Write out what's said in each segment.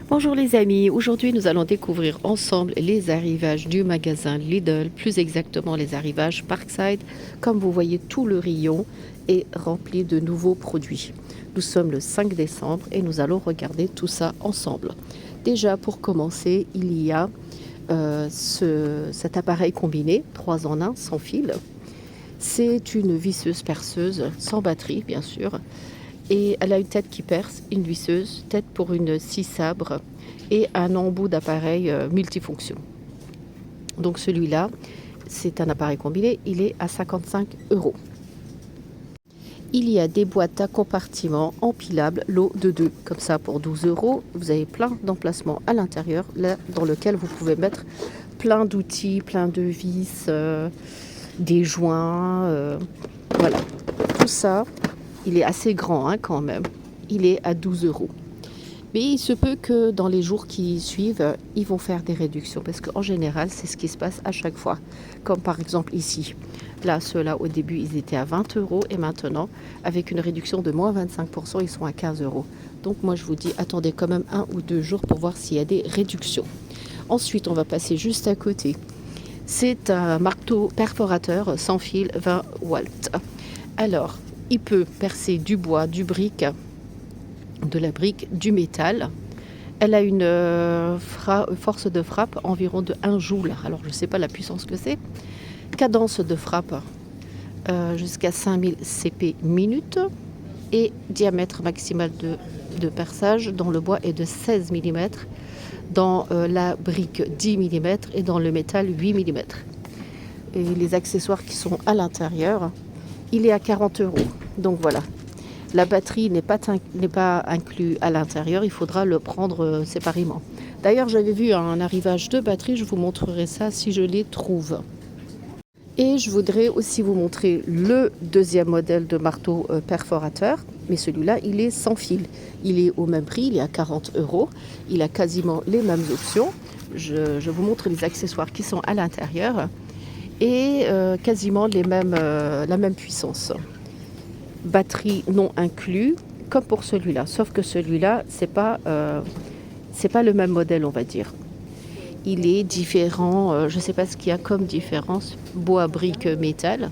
Bonjour les amis, aujourd'hui nous allons découvrir ensemble les arrivages du magasin Lidl, plus exactement les arrivages Parkside. Comme vous voyez, tout le rayon est rempli de nouveaux produits. Nous sommes le 5 décembre et nous allons regarder tout ça ensemble. Déjà pour commencer, il y a cet appareil combiné, 3 en 1, sans fil. C'est une visseuse perceuse, sans batterie bien sûr. Et elle a une tête qui perce, une visseuse, tête pour une scie sabre et un embout d'appareil multifonction. Donc celui-là, c'est un appareil combiné, il est à 55 €. Il y a des boîtes à compartiments empilables, lot de 2, comme ça pour 12 €. Vous avez plein d'emplacements à l'intérieur, là dans lequel vous pouvez mettre plein d'outils, plein de vis, des joints, voilà. Tout ça, il est assez grand quand même. Il est à 12 €. Mais il se peut que dans les jours qui suivent, ils vont faire des réductions. Parce qu'en général, c'est ce qui se passe à chaque fois. Comme par exemple ici. Là, ceux-là, au début, ils étaient à 20 €. Et maintenant, avec une réduction de moins 25%, ils sont à 15 €. Donc moi, je vous dis, attendez quand même 1 ou 2 jours pour voir s'il y a des réductions. Ensuite, on va passer juste à côté. C'est un marteau perforateur sans fil 20 watts. Alors, il peut percer du bois, du brique, de la brique, du métal. Elle a une force de frappe environ de 1 joule. Alors, je ne sais pas la puissance que c'est. Cadence de frappe jusqu'à 5000 CP minute. Et diamètre maximal de perçage dans le bois est de 16 mm. Dans la brique 10 mm et dans le métal 8 mm. Et les accessoires qui sont à l'intérieur, il est à 40 €. Donc voilà. La batterie n'est pas inclue à l'intérieur, il faudra le prendre séparément. D'ailleurs, j'avais vu un arrivage de batterie, je vous montrerai ça si je les trouve. Et je voudrais aussi vous montrer le deuxième modèle de marteau perforateur, mais celui-là, il est sans fil. Il est au même prix, il est à 40 €. Il a quasiment les mêmes options. Je vous montre les accessoires qui sont à l'intérieur et quasiment la même puissance. Batterie non inclus, comme pour celui-là, sauf que celui-là, c'est pas le même modèle, on va dire. Il est différent, je ne sais pas ce qu'il y a comme différence, bois, brique, métal.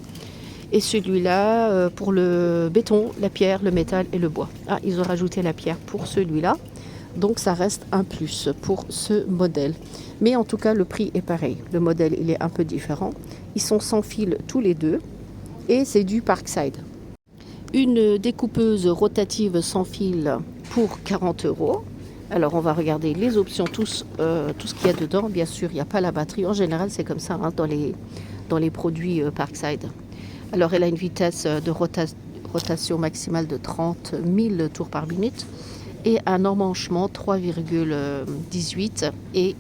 Et celui-là, pour le béton, la pierre, le métal et le bois. Ah, ils ont rajouté la pierre pour celui-là, donc ça reste un plus pour ce modèle. Mais en tout cas, le prix est pareil. Le modèle, il est un peu différent. Ils sont sans fil tous les deux et c'est du Parkside. Une découpeuse rotative sans fil pour 40 €. Alors on va regarder les options, tout ce qu'il y a dedans. Bien sûr, il n'y a pas la batterie. En général, c'est comme ça dans les produits Parkside. Alors elle a une vitesse de rotation maximale de 30 000 tours par minute et un emmanchement 3,18 et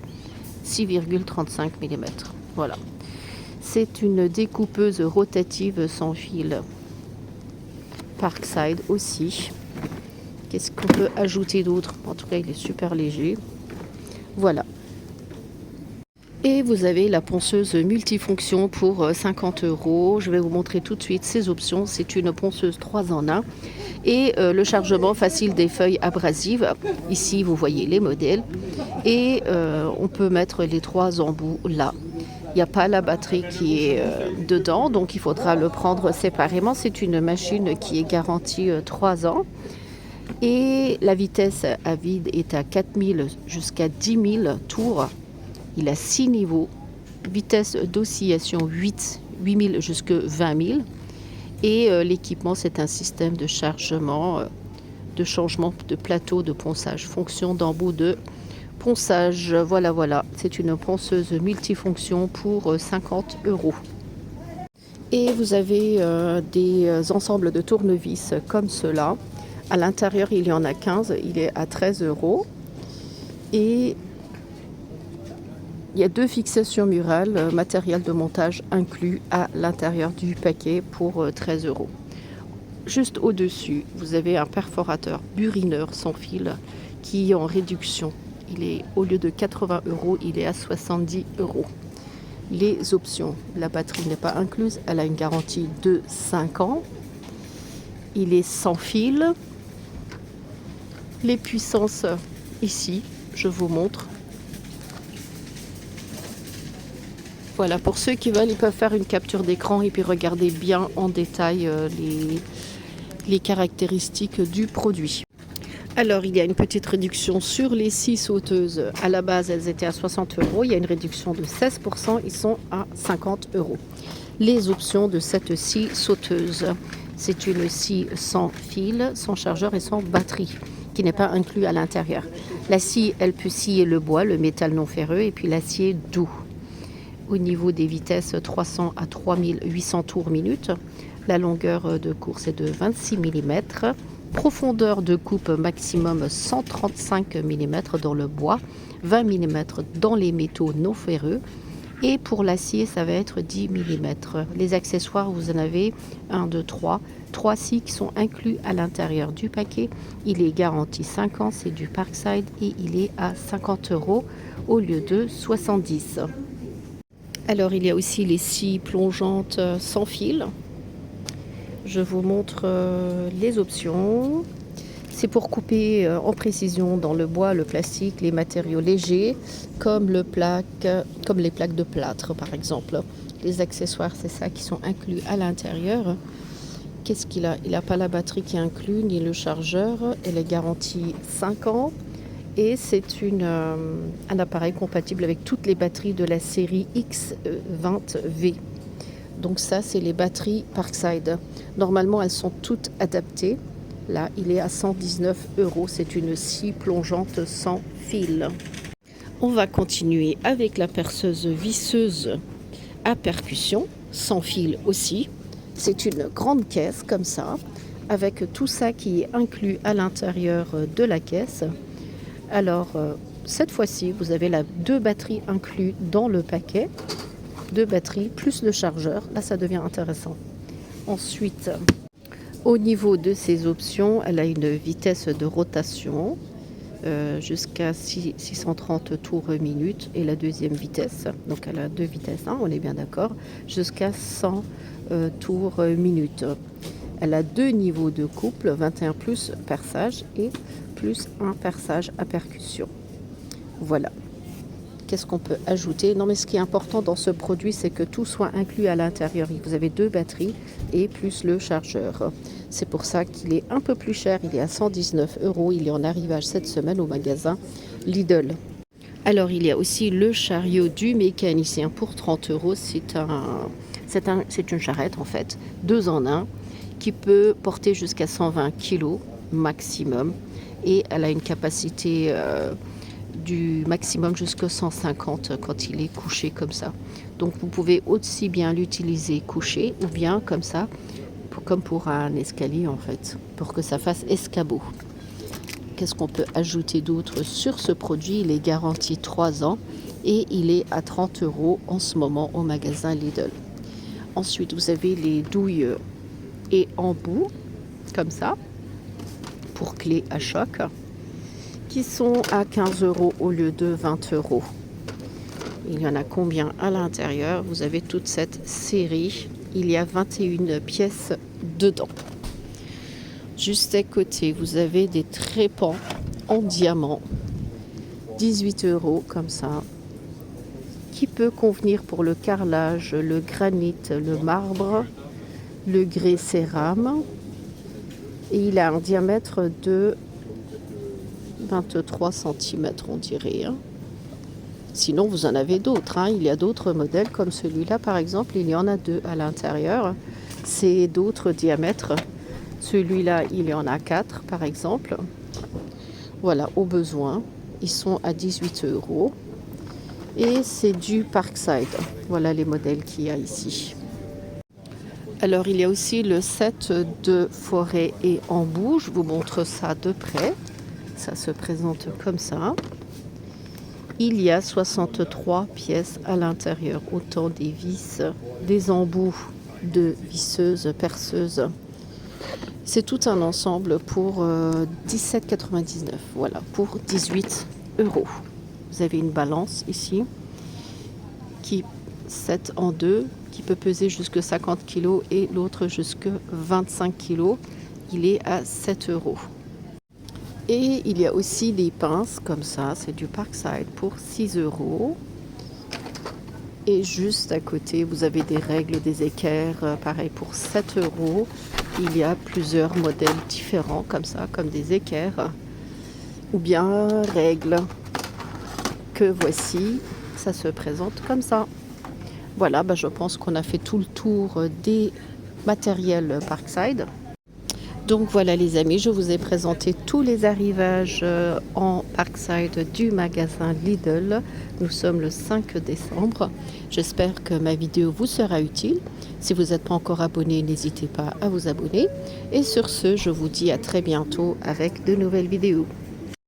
6,35 mm. Voilà. C'est une découpeuse rotative sans fil. Parkside aussi. Qu'est-ce qu'on peut ajouter d'autre? En tout cas, il est super léger. Voilà. Et vous avez la ponceuse multifonction pour 50 €. Je vais vous montrer tout de suite ces options. C'est une ponceuse 3 en 1 et le chargement facile des feuilles abrasives. Ici, vous voyez les modèles. Et on peut mettre les 3 embouts là. Il n'y a pas la batterie qui est dedans, donc il faudra le prendre séparément. C'est une machine qui est garantie 3 ans. Et la vitesse à vide est à 4000 jusqu'à 10 000 tours. Il a 6 niveaux. Vitesse d'oscillation 8000 jusqu'à 20 000. Et l'équipement, c'est un système de chargement, de changement de plateau de ponçage, fonction d'embout de ponçage. Voilà. C'est une ponceuse multifonction pour 50 €. Et vous avez des ensembles de tournevis comme cela. À l'intérieur, il y en a 15. Il est à 13 €. Et il y a 2 fixations murales, matériel de montage inclus à l'intérieur du paquet pour 13 €. Juste au-dessus, vous avez un perforateur burineur sans fil qui est en réduction. Il est, au lieu de 80 €, il est à 70 €. Les options, la batterie n'est pas incluse, elle a une garantie de 5 ans. Il est sans fil. Les puissances ici, je vous montre. Voilà, pour ceux qui veulent, ils peuvent faire une capture d'écran et puis regarder bien en détail les caractéristiques du produit. Alors, il y a une petite réduction sur les scies sauteuses. À la base, elles étaient à 60 €. Il y a une réduction de 16%. Ils sont à 50 €. Les options de cette scie sauteuse. C'est une scie sans fil, sans chargeur et sans batterie, qui n'est pas inclus à l'intérieur. La scie, elle peut scier le bois, le métal non ferreux et puis l'acier doux. Au niveau des vitesses, 300 à 3800 tours minute. La longueur de course est de 26 mm. Profondeur de coupe maximum 135 mm dans le bois, 20 mm dans les métaux non ferreux. Et pour l'acier, ça va être 10 mm. Les accessoires, vous en avez 1, 2, 3. 3 scies qui sont inclus à l'intérieur du paquet. Il est garanti 5 ans, c'est du Parkside et il est à 50 € au lieu de 70. Alors, il y a aussi les scies plongeantes sans fil. Je vous montre les options. C'est pour couper en précision dans le bois, le plastique, les matériaux légers, comme les plaques de plâtre par exemple. Les accessoires, c'est ça qui sont inclus à l'intérieur. Qu'est-ce qu'il a? Il n'a pas la batterie qui est inclue, ni le chargeur. Elle est garantie 5 ans. Et c'est un appareil compatible avec toutes les batteries de la série X20V. Donc ça, c'est les batteries Parkside. Normalement, elles sont toutes adaptées. Là, il est à 119 €. C'est une scie plongeante sans fil. On va continuer avec la perceuse visseuse à percussion, sans fil aussi. C'est une grande caisse comme ça, avec tout ça qui est inclus à l'intérieur de la caisse. Alors, cette fois-ci, vous avez 2 batteries inclus dans le paquet. 2 batteries plus le chargeur. Là, ça devient intéressant. Ensuite, au niveau de ces options, elle a une vitesse de rotation jusqu'à 630 tours minute et la deuxième vitesse. Donc, elle a 2 vitesses, hein, on est bien d'accord, jusqu'à 100 tours minute. Elle a 2 niveaux de couple, 21 plus perçage et plus un perçage à percussion. Voilà. Qu'est-ce qu'on peut ajouter? Non, mais ce qui est important dans ce produit, c'est que tout soit inclus à l'intérieur. Vous avez 2 batteries et plus le chargeur. C'est pour ça qu'il est un peu plus cher. Il est à 119 €. Il est en arrivage cette semaine au magasin Lidl. Alors, il y a aussi le chariot du mécanicien pour 30 €. C'est une charrette, en fait, 2 en 1, qui peut porter jusqu'à 120 kg maximum. Et elle a une capacité du maximum jusqu'à 150 quand il est couché comme ça. Donc vous pouvez aussi bien l'utiliser couché ou bien comme ça, comme pour un escalier en fait, pour que ça fasse escabeau. Qu'est-ce qu'on peut ajouter d'autre sur ce produit? Il est garanti 3 ans et il est à 30 € en ce moment au magasin Lidl. Ensuite, vous avez les douilles et embouts, comme ça, pour clé à choc, qui sont à 15 € au lieu de 20 €. Il y en a combien à l'intérieur? Vous avez toute cette série. Il y a 21 pièces dedans. Juste à côté, vous avez des trépans en diamant. 18 € comme ça. Qui peut convenir pour le carrelage, le granit, le marbre, le grès cérame. Et il a un diamètre de 23 cm, on dirait. Sinon, vous en avez d'autres. Il y a d'autres modèles comme celui-là, par exemple. Il y en a 2 à l'intérieur. C'est d'autres diamètres. Celui-là, il y en a 4, par exemple. Voilà, au besoin. Ils sont à 18 €. Et c'est du Parkside. Voilà les modèles qu'il y a ici. Alors, il y a aussi le set de forêt et embout. Je vous montre ça de près. Ça se présente comme ça. Il y a 63 pièces à l'intérieur, autant des vis, des embouts de visseuses, perceuses. C'est tout un ensemble pour 17,99 €. Voilà, pour 18 €. Vous avez une balance ici qui 7 en 2, qui peut peser jusqu'à 50 kg et l'autre jusqu'à 25 kg. Il est à 7 €. Et il y a aussi des pinces comme ça, c'est du Parkside pour 6 euros. Et juste à côté, vous avez des règles, des équerres, pareil pour 7 euros. Il y a plusieurs modèles différents comme ça, comme des équerres ou bien règles que voici. Ça se présente comme ça. Voilà, je pense qu'on a fait tout le tour des matériels Parkside. Donc voilà les amis, je vous ai présenté tous les arrivages en Parkside du magasin Lidl. Nous sommes le 5 décembre. J'espère que ma vidéo vous sera utile. Si vous n'êtes pas encore abonné, n'hésitez pas à vous abonner. Et sur ce, je vous dis à très bientôt avec de nouvelles vidéos.